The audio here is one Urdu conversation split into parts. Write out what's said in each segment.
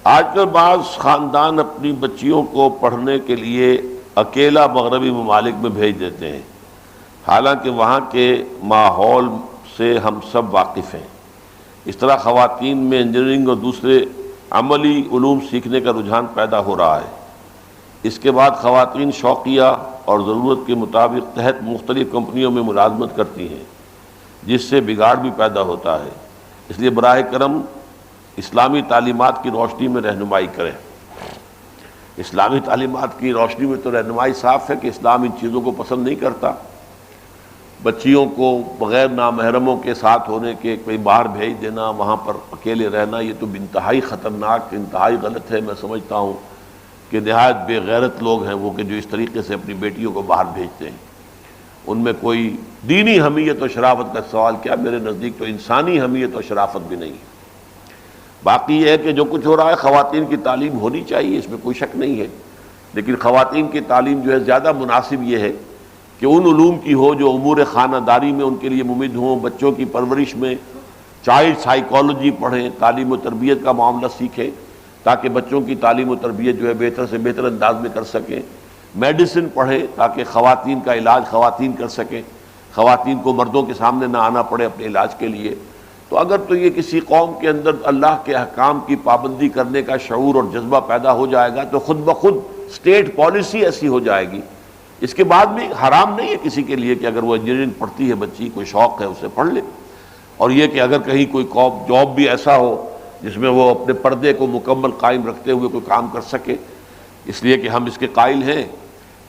آج کل بعض خاندان اپنی بچیوں کو پڑھنے کے لیے اکیلا مغربی ممالک میں بھیج دیتے ہیں، حالانکہ وہاں کے ماحول سے ہم سب واقف ہیں۔ اس طرح خواتین میں انجینئرنگ اور دوسرے عملی علوم سیکھنے کا رجحان پیدا ہو رہا ہے۔ اس کے بعد خواتین شوقیہ اور ضرورت کے مطابق تحت مختلف کمپنیوں میں ملازمت کرتی ہیں، جس سے بگاڑ بھی پیدا ہوتا ہے۔ اس لیے براہ کرم اسلامی تعلیمات کی روشنی میں رہنمائی کریں۔ اسلامی تعلیمات کی روشنی میں تو رہنمائی صاف ہے کہ اسلام ان چیزوں کو پسند نہیں کرتا۔ بچیوں کو بغیر نامحرموں کے ساتھ ہونے کے کوئی باہر بھیج دینا، وہاں پر اکیلے رہنا، یہ تو انتہائی خطرناک، انتہائی غلط ہے۔ میں سمجھتا ہوں کہ نہایت بے غیرت لوگ ہیں وہ کہ جو اس طریقے سے اپنی بیٹیوں کو باہر بھیجتے ہیں۔ ان میں کوئی دینی حمیت و شرافت کا سوال کیا، میرے نزدیک تو انسانی حمیت و شرافت بھی نہیں ہے۔ باقی یہ ہے کہ جو کچھ ہو رہا ہے خواتین کی تعلیم ہونی چاہیے، اس میں کوئی شک نہیں ہے، لیکن خواتین کی تعلیم جو ہے زیادہ مناسب یہ ہے کہ ان علوم کی ہو جو امور خانہ داری میں ان کے لیے ممد ہوں، بچوں کی پرورش میں چائلڈ سائیکالوجی پڑھیں، تعلیم و تربیت کا معاملہ سیکھیں تاکہ بچوں کی تعلیم و تربیت جو ہے بہتر سے بہتر انداز میں کر سکیں، میڈیسن پڑھیں تاکہ خواتین کا علاج خواتین کر سکیں، خواتین کو مردوں کے سامنے نہ آنا پڑے اپنے علاج کے لیے۔ تو اگر تو یہ کسی قوم کے اندر اللہ کے احکام کی پابندی کرنے کا شعور اور جذبہ پیدا ہو جائے گا تو خود بخود اسٹیٹ پالیسی ایسی ہو جائے گی۔ اس کے بعد بھی حرام نہیں ہے کسی کے لیے کہ اگر وہ انجینئرنگ پڑھتی ہے بچی، کوئی شوق ہے اسے پڑھ لے، اور یہ کہ اگر کہیں کوئی جاب بھی ایسا ہو جس میں وہ اپنے پردے کو مکمل قائم رکھتے ہوئے کوئی کام کر سکے۔ اس لیے کہ ہم اس کے قائل ہیں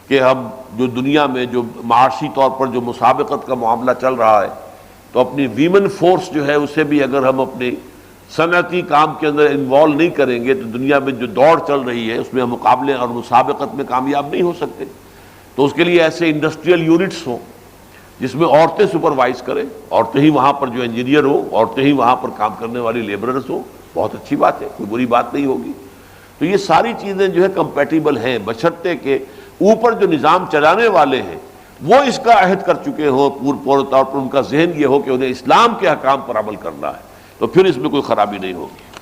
کہ ہم جو دنیا میں جو معاشی طور پر جو مسابقت کا معاملہ چل رہا ہے، تو اپنی ویمن فورس جو ہے اسے بھی اگر ہم اپنی صنعتی کام کے اندر انوالو نہیں کریں گے تو دنیا میں جو دوڑ چل رہی ہے اس میں ہم مقابلے اور مسابقت میں کامیاب نہیں ہو سکتے۔ تو اس کے لیے ایسے انڈسٹریل یونٹس ہوں جس میں عورتیں سپروائز کریں، عورتیں ہی وہاں پر جو انجینئر ہوں، عورتیں ہی وہاں پر کام کرنے والی لیبررز ہوں، بہت اچھی بات ہے، کوئی بری بات نہیں ہوگی۔ تو یہ ساری چیزیں جو ہے کمپیٹیبل ہیں، بشرطے کہ اوپر جو نظام چلانے والے ہیں وہ اس کا عہد کر چکے ہوں، پورے طور پر ان کا ذہن یہ ہو کہ انہیں اسلام کے احکام پر عمل کرنا ہے، تو پھر اس میں کوئی خرابی نہیں ہوگی۔